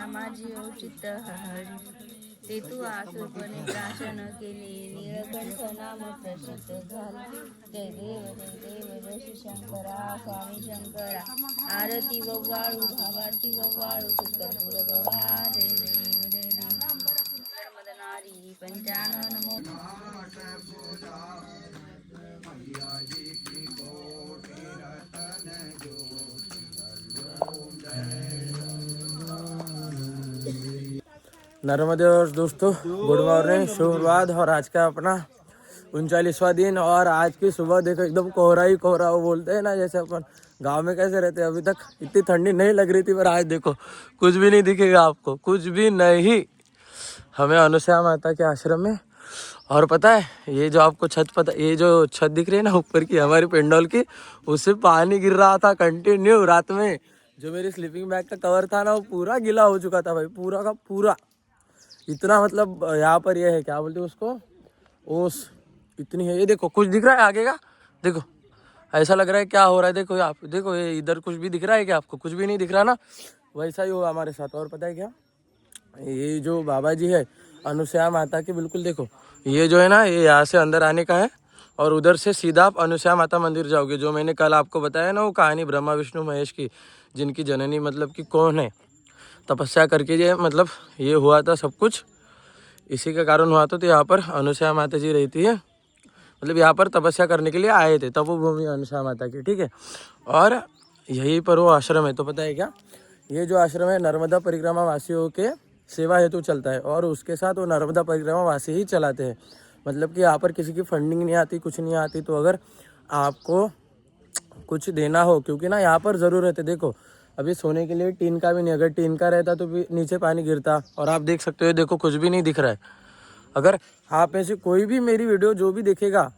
या माझी औचित्य हरी ते तू आसुपणे प्राशन केले नीळकंठ नाम प्रसिद्ध झाले. जय देव जय शंकरा स्वामी शंकरा आरती वव्वाळू भावाती वव्वाळू सुखपूर गवा. जय देव नर्मदनारी पंचानन मोठ नर्मदे और दोस्तों गुड मॉर्निंग शुभप्रभात। और आज का अपना 39वां दिन और आज की सुबह देखो एकदम कोहरा ही कोहरा। वो बोलते हैं ना जैसे अपन गांव में कैसे रहते हैं, अभी तक इतनी ठंडी नहीं लग रही थी पर आज देखो कुछ भी नहीं दिखेगा आपको, कुछ भी नहीं। हमें अनुसया माता के आश्रम में, और पता है ये जो आपको छत पता, ये जो छत दिख रही है ना ऊपर की हमारी पेंडोल की, उससे पानी गिर रहा था कंटिन्यू। रात में जो मेरी स्लीपिंग बैग का कवर था ना वो पूरा गीला हो चुका था भाई, पूरा का पूरा। इतना मतलब यहाँ पर ये है क्या बोलते हैं उसको, ओस इतनी है। ये देखो कुछ दिख रहा है आगे का, देखो ऐसा लग रहा है क्या हो रहा है। देखो आप देखो ये इधर कुछ भी दिख रहा है क्या आपको? कुछ भी नहीं दिख रहा ना, वैसा ही हुआ हमारे साथ। और पता है क्या, ये जो बाबा जी है अनुसया माता की, बिल्कुल देखो ये जो है ना, ये यहाँ से अंदर आने का है और उधर से सीधा आप अनुसया माता मंदिर जाओगे। जो मैंने कल आपको बताया ना वो कहानी ब्रह्मा विष्णु महेश की, जिनकी जननी मतलब कि कौन है, तपस्या करके ये मतलब ये हुआ था सब कुछ, इसी के कारण हुआ था। तो यहाँ पर अनुसया माता जी रहती है, मतलब यहाँ पर तपस्या करने के लिए आए थे, तपोभूमि अनुसया माता की, ठीक है। और यहीं पर वो आश्रम है। तो पता है क्या, ये जो आश्रम है नर्मदा परिक्रमा वासियों के सेवा हेतु चलता है और उसके साथ वो नर्मदा परिक्रमा वासी ही चलाते हैं। मतलब कि यहाँ पर किसी की फंडिंग नहीं आती, कुछ नहीं आती। तो अगर आपको कुछ देना हो, क्योंकि ना यहाँ पर ज़रूरत है, देखो अभी सोने के लिए टीन का भी नहीं, अगर टीन का रहता तो भी नीचे पानी गिरता। और आप देख सकते हो देखो कुछ भी नहीं दिख रहा है। अगर आप में से कोई भी मेरी वीडियो जो भी देखेगा,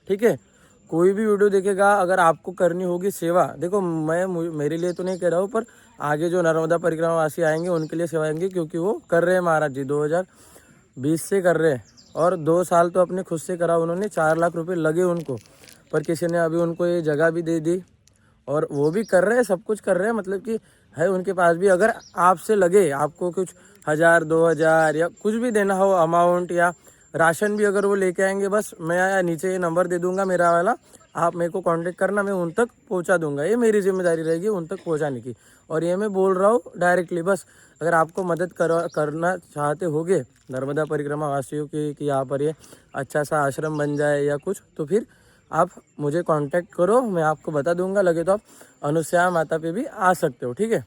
ठीक है, कोई भी वीडियो देखेगा, अगर आपको करनी होगी सेवा, देखो मैं मेरे लिए तो नहीं कह रहा हूँ, पर आगे जो नर्मदा परिक्रमा वासी आएंगे उनके लिए सेवा आएंगे, क्योंकि वो कर रहे हैं महाराज जी 2020 से कर रहे हैं। और 2 साल तो अपने खुद से करा उन्होंने, 4 लाख रुपए लगे उनको, पर किसी ने अभी उनको ये जगह भी दे दी और वो भी कर रहे हैं, सब कुछ कर रहे हैं। मतलब कि है उनके पास भी, अगर आपसे लगे आपको कुछ 1000 2000 या कुछ भी देना हो अमाउंट, या राशन भी अगर वो लेके आएंगे, बस मैं नीचे ये नंबर दे दूंगा मेरा वाला, आप मेरे को कांटेक्ट करना, मैं उन तक पहुंचा दूंगा। ये मेरी जिम्मेदारी रहेगी उन तक पहुंचाने की। और ये मैं बोल रहा हूँ डायरेक्टली, बस अगर आपको मदद करना चाहते होगे नर्मदा परिक्रमा वासियों की, कि यहाँ पर ये अच्छा सा आश्रम बन जाए या कुछ, तो फिर आप मुझे कांटेक्ट करो, मैं आपको बता दूंगा। लगे तो आप अनुसया माता पे भी आ सकते हो, ठीक है।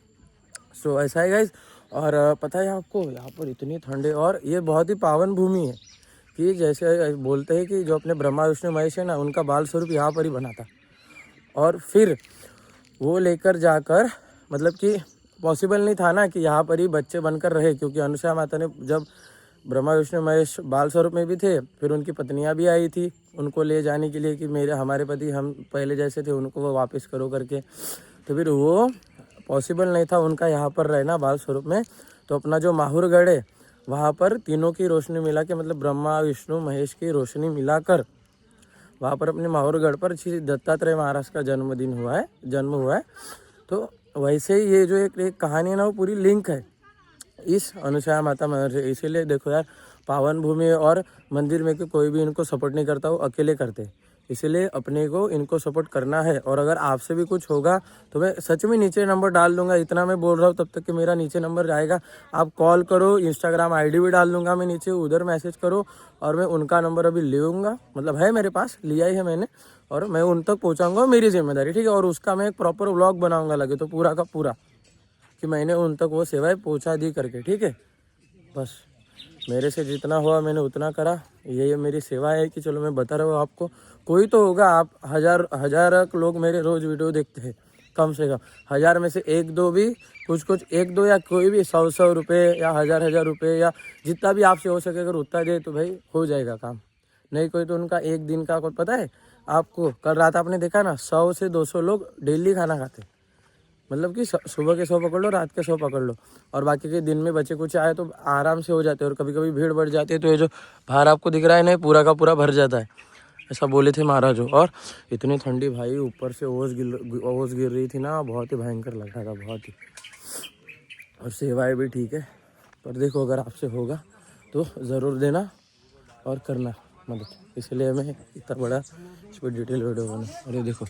सो ऐसा है गाइज। और पता है आपको यहाँ पर इतनी ठंडे, और ये बहुत ही पावन भूमि है कि जैसे बोलते हैं कि जो अपने ब्रह्मा विष्णु महेश है ना, उनका बाल स्वरूप यहाँ पर ही बना था। और फिर वो लेकर जाकर, मतलब कि पॉसिबल नहीं था ना कि यहाँ पर ही बच्चे बनकर रहे, क्योंकि अनुसया माता ने जब ब्रह्मा विष्णु महेश बाल स्वरूप में भी थे, फिर उनकी पत्नियाँ भी आई थी उनको ले जाने के लिए कि हमारे पति हम पहले जैसे थे उनको वो वापस करो करके। तो फिर वो पॉसिबल नहीं था उनका यहाँ पर रहना बाल स्वरूप में। तो अपना जो माहुरगढ़ है वहाँ पर तीनों की रोशनी मिला के, मतलब ब्रह्मा विष्णु महेश की रोशनी मिलाकर वहाँ पर अपने माहुरगढ़ पर श्री दत्तात्रेय महाराज का जन्म हुआ है। तो वैसे ही ये जो एक कहानी है ना, वो पूरी लिंक है इस अनुसया माता मंदिर से। इसीलिए देखो यार, पावन भूमि और मंदिर में कोई भी इनको सपोर्ट नहीं करता, वो अकेले करते। इसीलिए अपने को इनको सपोर्ट करना है। और अगर आपसे भी कुछ होगा तो मैं सच में नीचे नंबर डाल दूंगा, इतना मैं बोल रहा हूँ तब तक कि मेरा नीचे नंबर जाएगा, आप कॉल करो। इंस्टाग्राम आईडी भी डाल दूंगा मैं नीचे, उधर मैसेज करो और मैं उनका नंबर अभी ले लूँगा, मतलब है मेरे पास, लिया ही है मैंने, और मैं उन तक पहुँचाऊँगा, मेरी जिम्मेदारी, ठीक है। और उसका मैं एक प्रॉपर व्लॉग बनाऊँगा, लगे तो पूरा का पूरा, कि मैंने उन तक वो सेवाएं पहुँचा दी करके, ठीक है। बस मेरे से जितना हुआ मैंने उतना करा, ये मेरी सेवा है कि चलो मैं बता रहा हूँ आपको। कोई तो होगा, आप हजार लोग मेरे रोज़ वीडियो देखते हैं, कम से कम 1000 में से 1-2 भी कुछ 1-2 या कोई भी 100 रुपये या 1000 रुपये या जितना भी आपसे हो सके अगर उतना दे तो भाई हो जाएगा काम। नहीं कोई तो उनका एक दिन का, कोई पता है आपको, कल रात आपने देखा ना 100 से 200 लोग डेली खाना खाते, मतलब कि सुबह के 100 पकड़ लो, रात के 100 पकड़ लो, और बाकी के दिन में बचे कुछ आए तो आराम से हो जाते हैं। और कभी कभी भीड़ बढ़ जाती है तो ये जो बाहर आपको दिख रहा है ना, पूरा का पूरा भर जाता है, ऐसा बोले थे महाराज। और इतनी ठंडी भाई, ऊपर से ओस गिर रही थी ना, बहुत ही भयंकर लग रहा था, बहुत ही। और सेवाएं भी ठीक है। पर देखो अगर आपसे होगा तो ज़रूर देना और करना मदद, इसलिए मैं इतना बड़ा इस पर डिटेल वीडियो बना। और ये देखो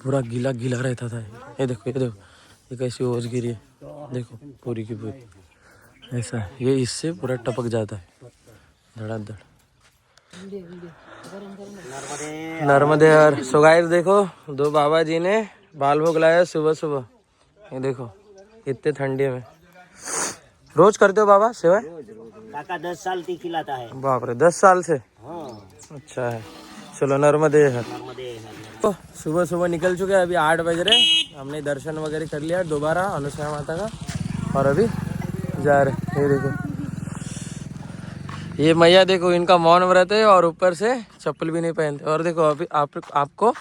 पूरा गीला गीला रहता था, ये देखो ये कैसी ओस गिरी है, देखो पूरी की पूरी ऐसा है। ये इससे पूरा टपक जाता है धड़ाधड़। नर्मदे। और सो गाइस देखो दो बाबा जी ने बाल भोग लाया सुबह सुबह, ये देखो इतने ठंडी में। रोज करते हो बाबा सेवा? काका 10 साल की खिलाता है। बाप रे 10 साल से? हाँ। अच्छा है, चलो नर्मदे है। नर्मदे है। तो सुबह सुबह निकल चुके हैं, अभी 8 बज रहे। हमने दर्शन वगैरह कर लिया दोबारा अनुसया माता का, और अभी जा रहे। ये देखो ये मैया देखो इनका मौन व्रत है और ऊपर से चप्पल भी नहीं पहनते। और देखो अभी आपको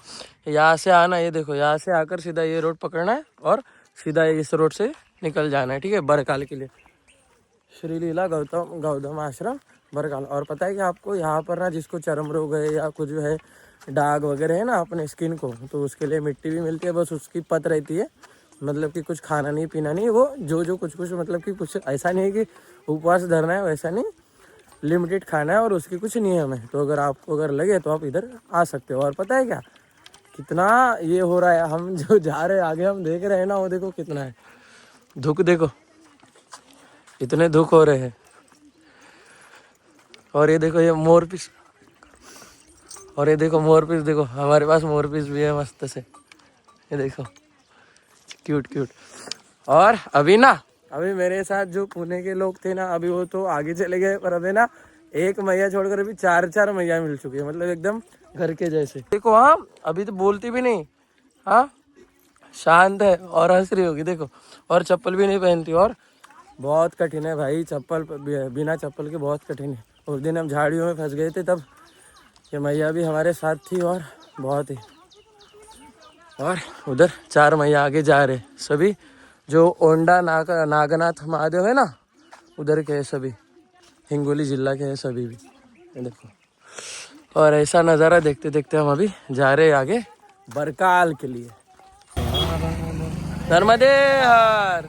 यहाँ से आना, ये देखो यहाँ से आकर सीधा ये रोड पकड़ना है और सीधा इस रोड से निकल जाना है, ठीक है, बरकाल के लिए। श्री लीला गौतम आश्रम बरकाल। और पता है कि आपको यहाँ पर ना जिसको चर्म रोग है या कुछ जो है दाग वगैरह है ना अपने स्किन को, तो उसके लिए मिट्टी भी मिलती है, बस उसकी पत रहती है। मतलब कि कुछ खाना नहीं पीना नहीं, वो जो कुछ मतलब कि कुछ ऐसा नहीं है कि उपवास धरना है, वैसा नहीं, लिमिटेड खाना है और उसकी कुछ नियम है। तो अगर आपको अगर लगे तो आप इधर आ सकते हो। और पता है क्या कितना ये हो रहा है, हम जो जा रहे हैं आगे हम देख रहे हैं ना, वो देखो कितना है धुक, देखो इतने धुक हो रहे हैं। और ये देखो ये मोरपीस, और ये देखो मोरपीस, देखो हमारे पास मोरपीस भी है मस्त से, ये देखो क्यूट क्यूट। और अभी मेरे साथ जो पुणे के लोग थे ना, अभी वो तो आगे चले गए, पर अभी ना एक मैया छोड़कर अभी 4 मैया मिल चुकी है, मतलब एकदम घर के जैसे। देखो हाँ अभी तो बोलती भी नहीं, हाँ शांत है और हंस रही होगी देखो, और चप्पल भी नहीं पहनती। और बहुत कठिन है भाई, चप्पल बिना चप्पल के बहुत कठिन है। उस दिन हम झाड़ियों में फंस गए थे, तब ये मैया भी हमारे साथ थी और बहुत ही। और उधर 4 मैया आगे जा रहे, सभी जो ओंडा नागनाथ महादेव है ना उधर के है सभी, हिंगोली जिला के है सभी भी, ये देखो। और ऐसा नज़ारा देखते देखते हम अभी जा रहे हैं आगे बरकाल के लिए। नर्मदे हर,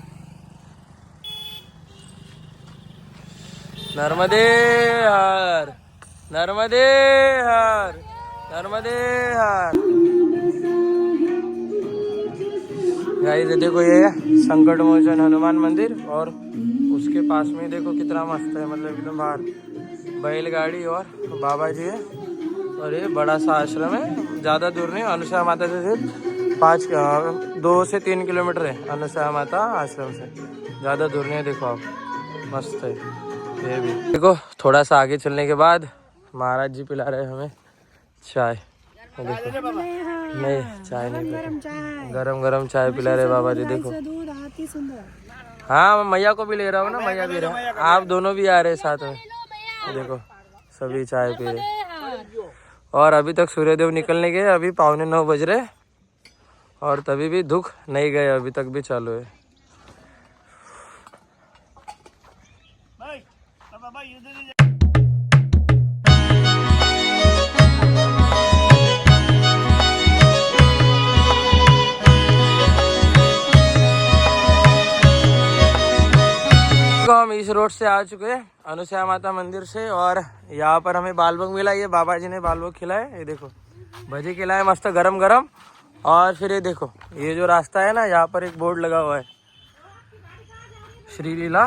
नर्मदे हर, नर्मदे हर, नर्मदे हर। गाइस देखो ये संकट मोचन हनुमान मंदिर, और उसके पास में देखो कितना मस्त है, मतलब एकदम बाहर बैलगाड़ी और बाबा जी है। और ये बड़ा सा आश्रम है, ज़्यादा दूर नहीं, अनुसया माता से सिर्फ 2 से 3 किलोमीटर है अनुसया माता आश्रम से, ज़्यादा दूर नहीं है। देखो आप मस्त है ये भी। देखो थोड़ा सा आगे चलने के बाद महाराज जी पिला रहे हमें चाय, देखो नहीं चाय नहीं, गरम चाय पिला रहे बाबा जी, देखो। हाँ मैं मैया को भी ले रहा हूँ ना, मैया भी रहा, आप दोनों भी आ रहे साथ में, देखो सभी चाय पी रहे। और अभी तक सूर्यदेव निकलने गए, अभी 8:45 बज रहे, और तभी भी दुख नहीं गए, अभी तक भी चालू है। हम इस रोड से आ चुके हैं अनुसया माता मंदिर से, और यहाँ पर हमें बालभोग मिला, ये बाबा जी ने बालभोग खिलाए, ये देखो भजी खिलाए मस्त गरम गरम। और फिर ये देखो ये जो रास्ता है ना, यहाँ पर एक बोर्ड लगा हुआ है श्री लीला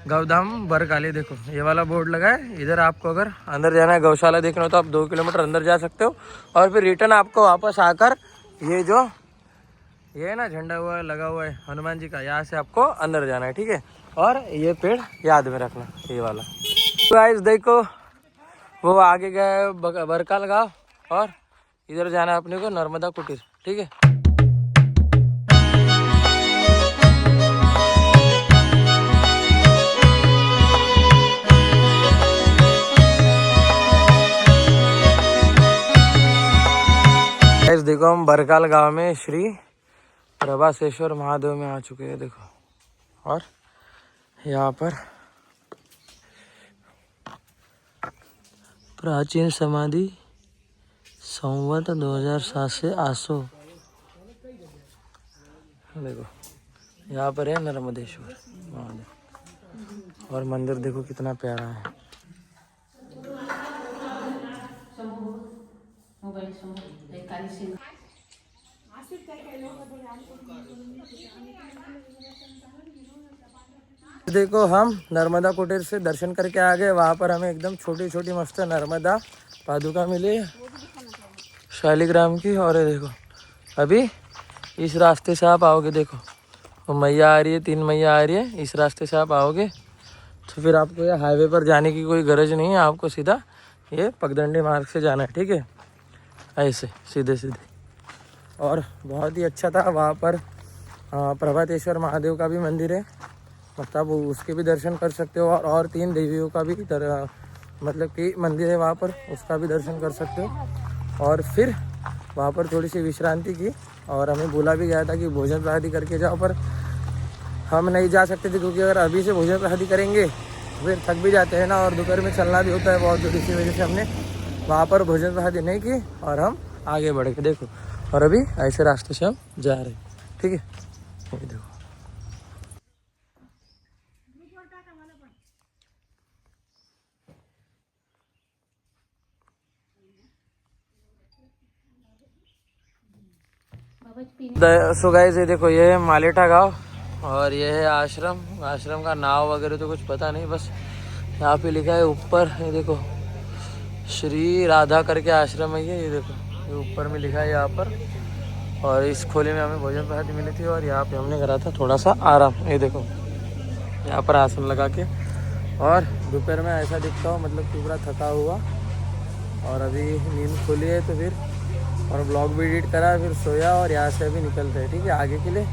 गौतम बरकाली, देखो ये वाला बोर्ड लगा है। इधर आपको अगर अंदर जाना है, गौशाला देखना हो, तो आप 2 किलोमीटर अंदर जा सकते हो। और फिर रिटर्न आपको वापस आकर ये जो ये है ना झंडा हुआ लगा हुआ है हनुमान जी का, यहाँ से आपको अंदर जाना है, ठीक है। और ये पेड़ याद में रखना, ये वाला। तो गाइस देखो वो आगे गए बरकाल गाँव, और इधर जाना है अपने को नर्मदा कुटीर, ठीक है। गाइस देखो हम बरकाल गांव में श्री प्रभासेश्वर महादेव में आ चुके हैं, देखो। और यहाँ पर प्राचीन समाधि संवत 2007 से आसो, देखो यहाँ पर है नर्मदेश्वर महादेव और मंदिर देखो कितना प्यारा है। देखो हम नर्मदा कुटीर से दर्शन करके आ गए। वहाँ पर हमें एकदम छोटी छोटी मस्त नर्मदा पादुका मिली शालिग्राम की। और ये देखो अभी इस रास्ते से आप आओगे, देखो वो मैया आ रही है, 3 मैया आ रही है। इस रास्ते से आप आओगे तो फिर आपको ये हाईवे पर जाने की कोई गरज नहीं है, आपको सीधा ये पगडंडी मार्ग से जाना है, ठीक है, ऐसे सीधे सीधे। और बहुत ही अच्छा था। वहाँ पर प्रभातेश्वर महादेव का भी मंदिर है, मतलब उसके भी दर्शन कर सकते हो। और 3 देवियों का भी मतलब कि मंदिर है वहाँ पर, उसका भी दर्शन कर सकते हो। और फिर वहाँ पर थोड़ी सी विश्रांति की और हमें बोला भी गया था कि भोजन प्रसादी करके जाओ, पर हम नहीं जा सकते थे क्योंकि अगर अभी से भोजन प्रसादी करेंगे फिर थक भी जाते हैं ना, और दोपहर में चलना भी होता है बहुत दूर। इसी वजह से हमने वहाँ पर भोजन प्रसादी नहीं की और हम आगे बढ़ के देखो। और अभी ऐसे रास्ते से हम जा रहे हैं, ठीक है, ये देखो। सो गाइस ये देखो, ये है मालेटा गांव और ये है आश्रम। आश्रम का नाम वगैरह तो कुछ पता नहीं, बस यहाँ पे लिखा है ऊपर, ये देखो श्री राधा करके आश्रम है ये देखो, ये ऊपर में लिखा है यहाँ पर। और इस खोले में हमें भोजन प्रसादी मिली थी और यहाँ पे हमने करा था थोड़ा सा आराम, ये देखो यहाँ पर आसन लगा के। और दोपहर में ऐसा दिखता हो मतलब कि पूरा थका हुआ, और अभी नींद खुली है तो फिर और ब्लॉग भी एडिट करा, फिर सोया और यहाँ से अभी निकलते हैं, ठीक है, आगे के लिए।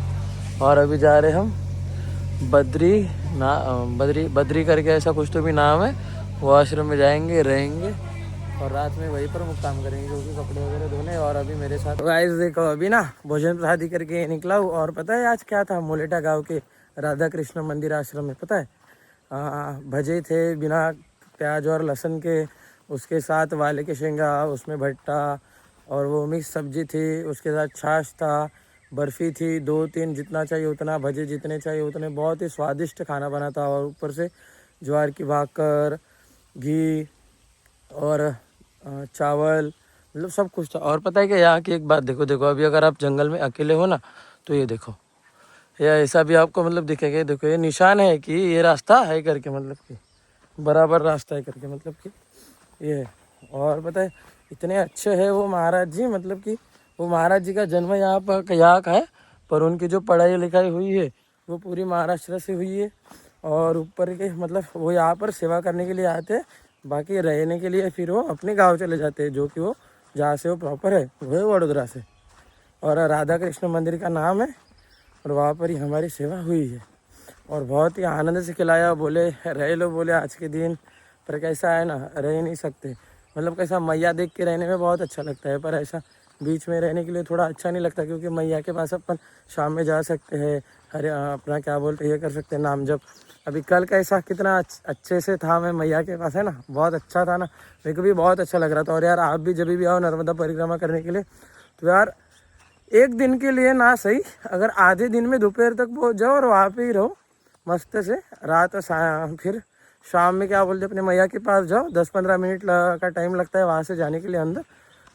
और अभी जा रहे हम बद्री करके ऐसा कुछ तो भी नाम है, वो आश्रम में जाएंगे, रहेंगे और रात में वहीं पर मुक्काम करेंगे क्योंकि कपड़े वगैरह धोने। और अभी मेरे साथ गाइस देखो अभी ना भोजन प्रसादी करके निकला हूँ। और पता है आज क्या था, मोलेटा गाँव के राधा कृष्ण मंदिर आश्रम में पता है भजे थे बिना प्याज और लहसुन के, उसके साथ वाले के शेंगा, उसमें भट्टा और वो मिक्स सब्जी थी, उसके साथ छाछ था, बर्फ़ी थी 2-3 जितना चाहिए उतना, भजे जितने चाहिए उतने। बहुत ही स्वादिष्ट खाना बना था। और ऊपर से ज्वार की भाकर, घी और चावल, मतलब सब कुछ था। और पता है कि यहाँ की एक बात देखो अभी अगर आप जंगल में अकेले हो ना तो ये देखो, ये ऐसा भी आपको मतलब दिखेगा, देखो ये निशान है कि ये रास्ता है करके, मतलब कि बराबर रास्ता है करके, मतलब कि ये है। और पता है इतने अच्छे हैं वो महाराज जी, मतलब कि वो महाराज जी का जन्म यहाँ का है, पर उनकी जो पढ़ाई लिखाई हुई है वो पूरी महाराष्ट्र से हुई है। और ऊपर के मतलब वो यहाँ पर सेवा करने के लिए आते हैं, बाकी रहने के लिए फिर वो अपने गांव चले जाते हैं, जो कि वो जहाँ से वो प्रॉपर है वो है वडोदरा से। और राधा कृष्ण मंदिर का नाम है और वहाँ पर ही हमारी सेवा हुई है। और बहुत ही आनंद से खिलाया, बोले रह लो, बोले आज के दिन, पर कैसा है ना रह ही नहीं सकते, मतलब कैसा मैया देख के रहने में बहुत अच्छा लगता है, पर ऐसा बीच में रहने के लिए थोड़ा अच्छा नहीं लगता क्योंकि मैया के पास अपन शाम में जा सकते हैं, अरे अपना क्या बोलते ये कर सकते हैं नाम जब। अभी कल कैसा कितना अच्छे से था, मैं मैया के पास है ना, बहुत अच्छा था ना, मेरे को भी बहुत अच्छा लग रहा था। और यार आप भी जब भी आओ नर्मदा परिक्रमा करने के लिए तो यार एक दिन के लिए ना सही, अगर आधे दिन में दोपहर तक पहुँच जाओ और वहाँ पे ही रहो मस्त से, रात फिर शाम में क्या बोलते अपने मैया के पास जाओ। 10-15 मिनट का टाइम लगता है वहाँ से जाने के लिए अंदर।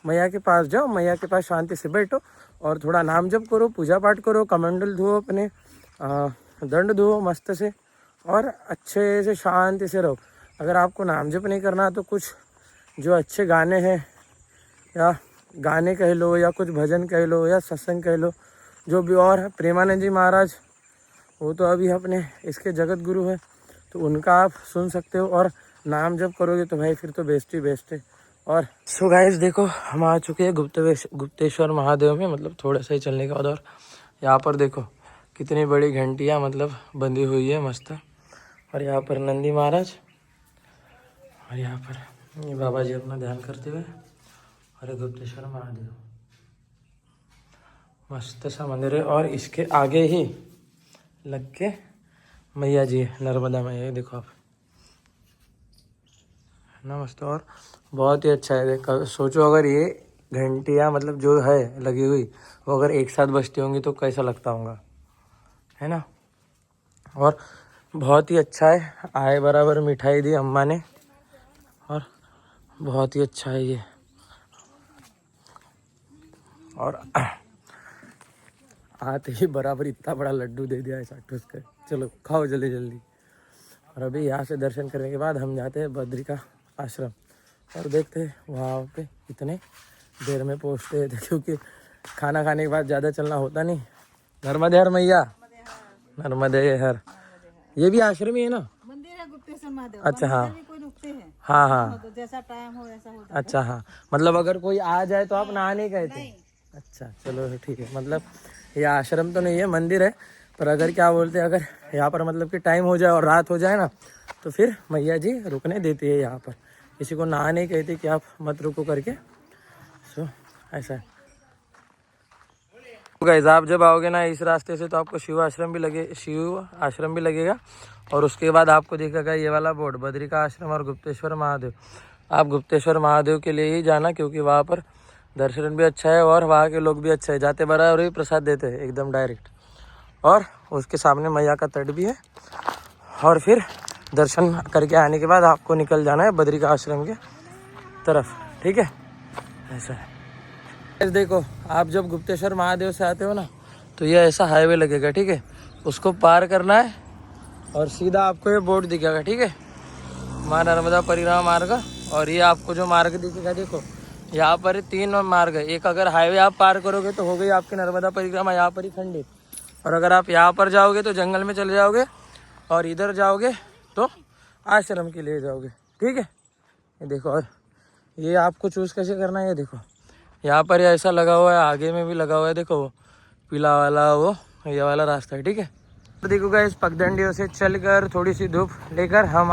मैया के पास जाओ, मैया के पास शांति से बैठो और थोड़ा नाम जप करो, पूजा पाठ करो, कमंडल धो, अपने दंड धो मस्त से और अच्छे से शांति से रहो। अगर आपको नाम जप नहीं करना तो कुछ जो अच्छे गाने हैं या गाने कह लो या कुछ भजन कह लो या सत्संग कह लो, जो भी और है, प्रेमानंद जी महाराज वो तो अभी अपने इसके जगत गुरु है, तो उनका आप सुन सकते हो और नाम जप करोगे तो भाई फिर तो बेस्ट ही बेस्ट है। और सो गाइस देखो हम आ चुके हैं गुप्तेश्वर महादेव में, मतलब थोड़ा सा ही चलने के बाद। और यहाँ पर देखो कितनी बड़ी घंटियाँ मतलब बंधी हुई है मस्त। और यहाँ पर नंदी महाराज और यहाँ पर ये बाबा जी अपना ध्यान करते हुए, और गुप्तेश्वर महादेव मस्त सा मंदिर है। और इसके आगे ही लग के मैया जी नर्मदा मैया, देखो आप नमस्ते। और बहुत ही अच्छा है, देखो सोचो अगर ये घंटियाँ मतलब जो है लगी हुई वो अगर एक साथ बजती होंगी तो कैसा लगता होगा, है ना। और बहुत ही अच्छा है, आए बराबर मिठाई दी अम्मा ने और बहुत ही अच्छा है ये। और आते ही बराबर इतना बड़ा लड्डू दे दिया ऐसा ठूस कर, चलो खाओ जल्दी जल्दी। और अभी यहाँ से दर्शन करने के बाद हम जाते हैं बद्रिका आश्रम और देखते हैं वहाँ पे कितने देर में पहुँचते हैं, क्योंकि खाना खाने के बाद ज़्यादा चलना होता नहीं। नर्मदे हर मैया, नर्मदे हर। ये भी आश्रम ही है ना, मंदिर है गुप्तेश्वर महादेव। अच्छा हाँ भी कोई रुकते हैं, हाँ हाँ, तो जैसा टाइम हो वैसा होता अच्छा हाँ, मतलब अगर कोई आ जाए तो आप नहा नहीं कहते। अच्छा चलो ठीक है, मतलब ये आश्रम तो नहीं है, मंदिर है, पर अगर क्या बोलते हैं, अगर यहाँ पर मतलब कि टाइम हो जाए और रात हो जाए ना तो फिर मैया जी रुकने देती है यहाँ पर, किसी को नहा नहीं कहती कि आप मत रुको करके। सो ऐसा है गाइस। आप जब आओगे ना इस रास्ते से तो आपको शिव आश्रम भी लगेगा और उसके बाद आपको दिखेगा ये वाला बोर्ड बद्रिका आश्रम और गुप्तेश्वर महादेव। आप गुप्तेश्वर महादेव के लिए ही जाना, क्योंकि वहाँ पर दर्शन भी अच्छा है और वहाँ के लोग भी अच्छे हैं, जाते बराबर ही प्रसाद देते हैं एकदम डायरेक्ट। और उसके सामने मैया का तट भी है। और फिर दर्शन करके आने के बाद आपको निकल जाना है बद्रिका आश्रम के तरफ, ठीक है। ऐसा है देखो, आप जब गुप्तेश्वर महादेव से आते हो ना तो ये ऐसा हाईवे लगेगा, ठीक है, उसको पार करना है और सीधा आपको ये बोर्ड दिखेगा, ठीक है, माँ नर्मदा परिक्रमा मार्ग। और ये आपको जो मार्ग दिखेगा, देखो यहाँ पर 3 मार्ग है। एक अगर हाईवे आप पार करोगे तो हो गई आपकी नर्मदा परिक्रमा यहाँ पर ही खंडित, और अगर आप यहाँ पर जाओगे तो जंगल में चले जाओगे और इधर जाओगे तो आश्रम के लिए जाओगे, ठीक है। ये देखो, और ये आपको चूज़ कैसे करना है, ये देखो यहाँ पर ऐसा लगा हुआ है, आगे में भी लगा हुआ है, देखो वो पीला वाला, वो ये वाला रास्ता है, ठीक है। तो देखो गाइस, पगडंडियों से चलकर थोड़ी सी धूप लेकर हम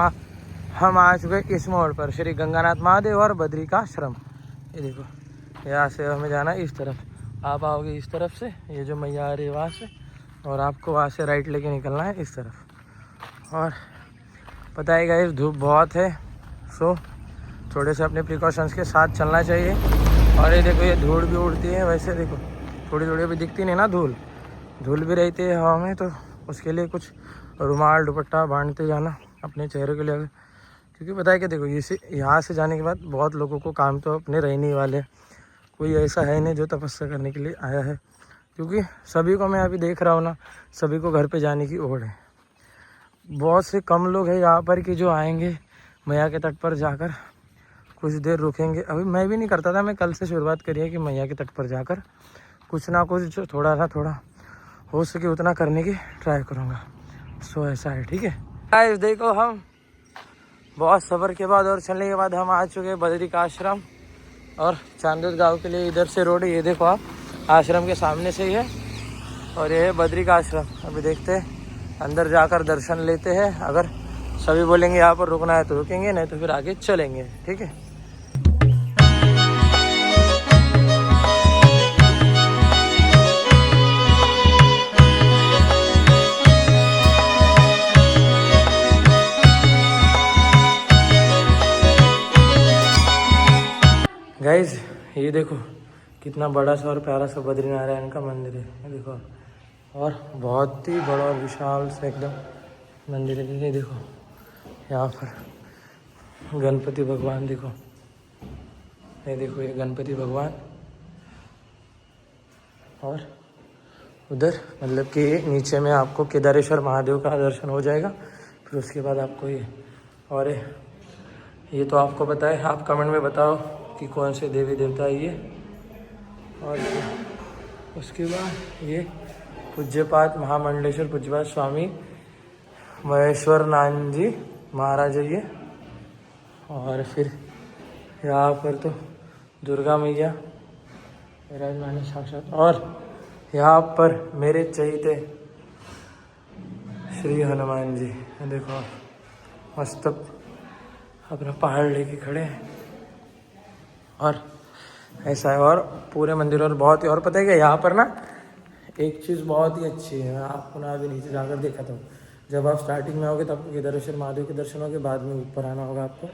आ चुके इस मोड़ पर, श्री गंगानाथ महादेव और बद्रिका आश्रम। ये देखो यहाँ से हमें जाना है इस तरफ, आप आओगे इस तरफ से, ये जो मैया आ रही है वहाँ से, और आपको वहाँ से राइट लेके निकलना है इस तरफ। और पता है गाइस धूप बहुत है, सो थोड़े से अपने प्रिकॉशंस के साथ चलना चाहिए। और ये देखो ये धूल भी उड़ती है, वैसे देखो थोड़ी थोड़ी अभी दिखती नहीं ना, धूल भी रहती है हवा में, तो उसके लिए कुछ रुमाल दुपट्टा बांधते जाना अपने चेहरे के लिए, क्योंकि पता है कि देखो यहाँ से जाने के बाद बहुत लोगों को काम तो अपने रहने ही वाले, कोई ऐसा है नहीं जो तपस्या करने के लिए आया है, क्योंकि सभी को मैं अभी देख रहा हूँ ना, सभी को घर पे जाने की ओढ़ है। बहुत से कम लोग हैं यहाँ पर कि जो आएंगे मैया के तट पर जाकर कुछ देर रुकेंगे। अभी मैं भी नहीं करता था, मैं कल से शुरुआत करी है कि मैया के तट पर जाकर कुछ ना कुछ जो थोड़ा हो सके उतना करने की ट्राई करूँगा। सो ऐसा है, ठीक है गाइस। देखो हम बहुत सफ़र के बाद और चलने के बाद हम आ चुके हैं बद्रिका आश्रम और चांदोद गांव के लिए इधर से रोड है, ये देखो आप आश्रम के सामने से ही है, और ये है बद्रिका आश्रम। अभी देखते हैं अंदर जाकर दर्शन लेते हैं, अगर सभी बोलेंगे यहाँ पर रुकना है तो रुकेंगे, नहीं तो फिर आगे चलेंगे, ठीक है। गाइज ये देखो कितना बड़ा सा और प्यारा सा बद्रीनारायण का मंदिर है, ये देखो, और बहुत ही बड़ा और विशाल सा एकदम मंदिर है। ये देखो यहाँ पर गणपति भगवान, देखो ये देखो ये गणपति भगवान, और उधर मतलब कि नीचे में आपको केदारेश्वर महादेव का दर्शन हो जाएगा, फिर उसके बाद आपको ये, और ये तो आपको पता है, आप कमेंट में बताओ कि कौन से देवी देवता है ये। और उसके बाद ये पूज्यपात महामंडलेश्वर पूज्यपात स्वामी महेश्वरनाथ जी महाराज है ये। और फिर यहाँ पर तो दुर्गा मैया विराजमान है साक्षात, और यहाँ पर मेरे चहीते श्री हनुमान जी, देखो मस्त अपना पहाड़ लेके खड़े हैं। और ऐसा है, और पूरे मंदिर और बहुत ही, और पता है क्या यहाँ पर ना एक चीज़ बहुत ही अच्छी है, आपको ना अभी नीचे जाकर देखा था, जब आप स्टार्टिंग में आओगे तब केदारेश्वर महादेव के दर्शन होंगे, बाद में ऊपर आना होगा आपको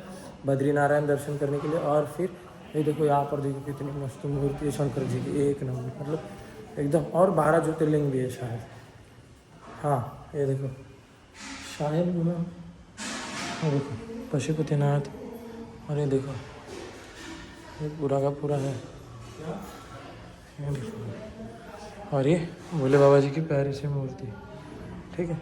बद्रीनारायण दर्शन करने के लिए। और फिर ये देखो यहाँ पर देखो कितनी मस्त मूर्ति है शंकर जी की, एक नंबर, मतलब एकदम, और 12 ज्योतिर्लिंग भी है शायद, हाँ ये देखो शायद घूमा, ये देखो पशुपतिनाथ, और ये देखो ये पूरा का पूरा है, ये देखो, और ये भोले बाबा जी की प्यारी सी मूर्ति, ठीक है।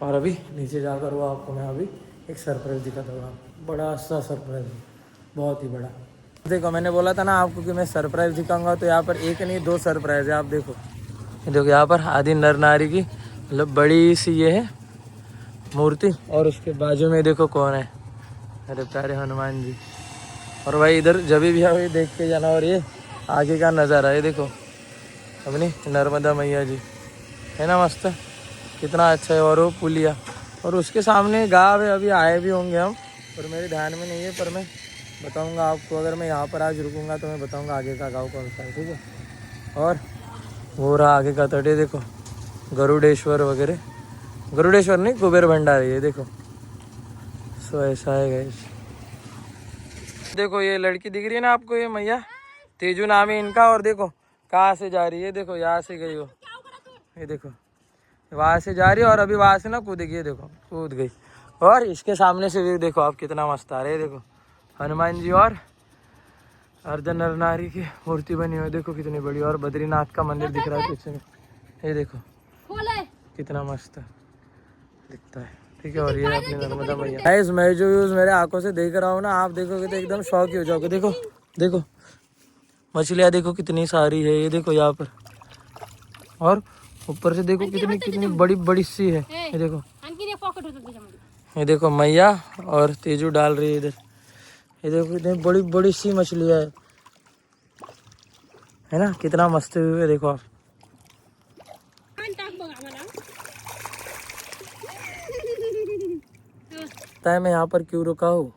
और अभी नीचे जाकर वो आपको मैं अभी एक सरप्राइज दिखाता हूँ, बड़ा सा सरप्राइज, बहुत ही बड़ा। देखो मैंने बोला था ना आपको कि मैं सरप्राइज दिखाऊंगा, तो यहाँ पर एक नहीं 2 सरप्राइज है। आप देखो, ये देखो यहाँ पर आदि नर नारी की मतलब बड़ी सी ये है मूर्ति, और उसके बाजू में देखो कौन है, अरे प्यारे हनुमान जी। और भाई इधर जब भी है देख के जाना। और ये आगे का नज़ारा है, देखो अपनी नर्मदा मैया जी, है ना मस्त, कितना अच्छा है। और वो पुलिया, और उसके सामने गाँव है, अभी आए भी होंगे हम, और मेरे ध्यान में नहीं है, पर मैं बताऊंगा आपको। अगर मैं यहाँ पर आज रुकूंगा तो मैं बताऊंगा आगे का गाँव कौन सा है, ठीक है। और वो रहा आगे का तट है, देखो गरुड़ेश्वर वगैरह, गरुड़ेश्वर नहीं कुबेर भंडारी है, देखो। सो ऐसा है गाइस। देखो ये लड़की दिख रही है ना आपको, ये मैया तेजू नाम है इनका, और देखो कहाँ से जा रही है, देखो यहाँ से गई हो, ये देखो वहाँ से जा रही है, और अभी वहाँ से ना कूद गई, देखो कूद गई। और इसके सामने से भी देखो आप कितना मस्त आ रहे है, देखो हनुमान जी और अर्ध नर नारी की मूर्ति बनी हुई है, देखो कितनी बड़ी। और बद्रीनाथ का मंदिर दिख रहा है पीछे में, ये देखो कितना मस्त दिखता है, ठीक है। और ये अपनी नर्मदा मैया। गाइस मैं जो व्यूज मेरे आंखों से देख रहा हूँ ना, आप देखोगे तो एकदम शौक ही हो जाओगे। देखो देखो मछलियाँ देखो कितनी सारी है, ये देखो यहाँ पर, और ऊपर से देखो कितनी कितनी बड़ी बड़ी सी है, ये देखो। ये देखो मैया और तेजू डाल रही है इधर, ये देखो कितनी बड़ी बड़ी सी मछलियाँ है ना, कितना मस्त व्यू है, देखो आप। पता है मैं यहाँ पर क्यों रुका हूँ?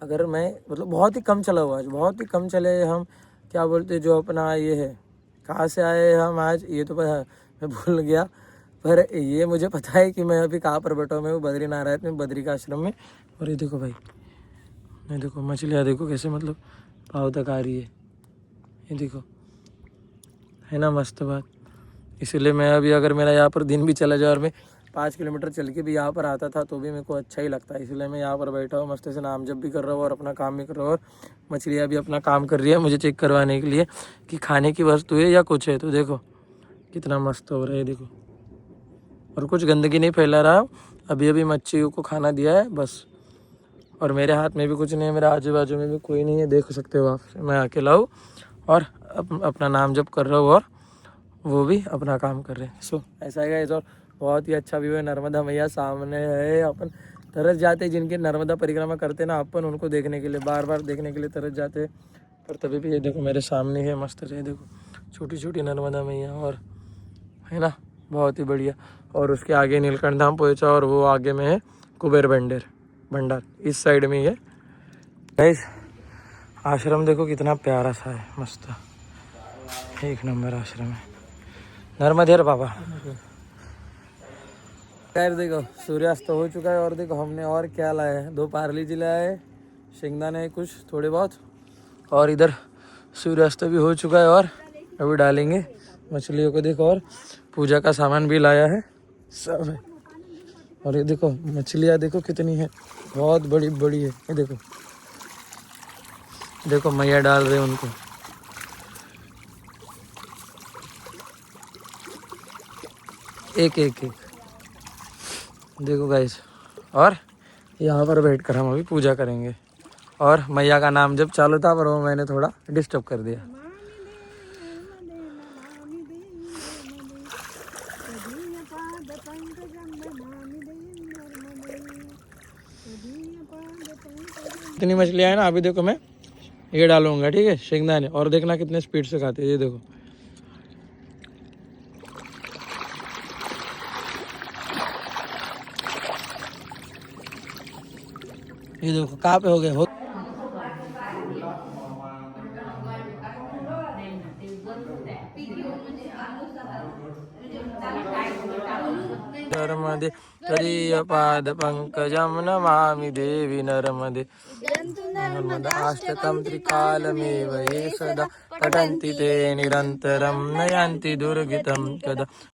अगर मैं मतलब बहुत ही कम चला हुआ आज, बहुत ही कम चले हम, क्या बोलते जो अपना ये है, कहाँ से आए हम आज ये तो पता मैं भूल गया, पर ये मुझे पता है कि मैं अभी कहाँ पर बैठा हूँ। मैं वो बद्रीनारायण में, बद्री का आश्रम में। और ये देखो भाई, ये देखो मछलियाँ देखो कैसे मतलब पाँव तक आ रही है, ये देखो, है ना मस्त बात। इसीलिए मैं अभी अगर मेरा यहाँ पर दिन भी चला जाए और मैं 5 किलोमीटर चल के भी यहाँ पर आता था तो भी मेरे को अच्छा ही लगता है। इसलिए मैं यहाँ पर बैठा हूँ, मस्त से नाम जप भी कर रहा हूँ और अपना काम भी कर रहा हूँ, और मछलियाँ भी अपना काम कर रही है मुझे चेक करवाने के लिए कि खाने की वस्तु है या कुछ है। तो देखो कितना मस्त हो रहा है, देखो। और कुछ गंदगी नहीं फैला रहा, अभी अभी मच्छियों को खाना दिया है बस। और मेरे हाथ में भी कुछ नहीं है, मेरे आजू बाजू में भी कोई नहीं है, देख सकते हो आप। मैं अकेला हूँ और अपना नाम जप कर रहा हूँ, और वो भी अपना काम कर रहे हैं। सो ऐसा है। और बहुत ही अच्छा व्यू है, नर्मदा मैया सामने है। अपन तरस जाते हैं, जिनके नर्मदा परिक्रमा करते ना अपन, उनको देखने के लिए बार बार देखने के लिए तरस जाते हैं। पर तभी भी ये देखो मेरे सामने है, मस्त है, देखो छोटी छोटी नर्मदा मैया, और है ना बहुत ही बढ़िया। और उसके आगे नीलकंठ धाम पहुँचा, और वो आगे में है कुबेर भंडार इस साइड में ही है। गाइस आश्रम देखो कितना प्यारा सा है, मस्त एक नंबर आश्रम है, नर्मदेर बाबा। खैर देखो सूर्यास्त हो चुका है, और देखो हमने और क्या लाया है, 2 पार्ली जी लाया है, शेंगदाने कुछ थोड़े बहुत, और इधर सूर्यास्त भी हो चुका है, और अभी डालेंगे मछलियों को। देखो और पूजा का सामान भी लाया है, सब है। और ये देखो मछलियाँ देखो कितनी है, बहुत बड़ी बड़ी है, ये देखो देखो मैया डाल रहे उनको। एक एक एक देखो गाइस। और यहाँ पर बैठकर हम अभी पूजा करेंगे, और मैया का नाम जब चालू था पर वो मैंने थोड़ा डिस्टर्ब कर दिया। इतनी मछलियाँ है ना, अभी देखो मैं ये डालूंगा, ठीक है, शेंगदाने, और देखना कितने स्पीड से खाते हैं, ये देखो। ये देखो कहाँ पे हो गए हो। नर्मदे तदीयपाद पंकजं नमामि देवी नर्मदे। नर्मदाष्टकं त्रिकालमेव ये सदा पठन्ति ते निरन्तरं नयन्ति दुर्गतिं कदा।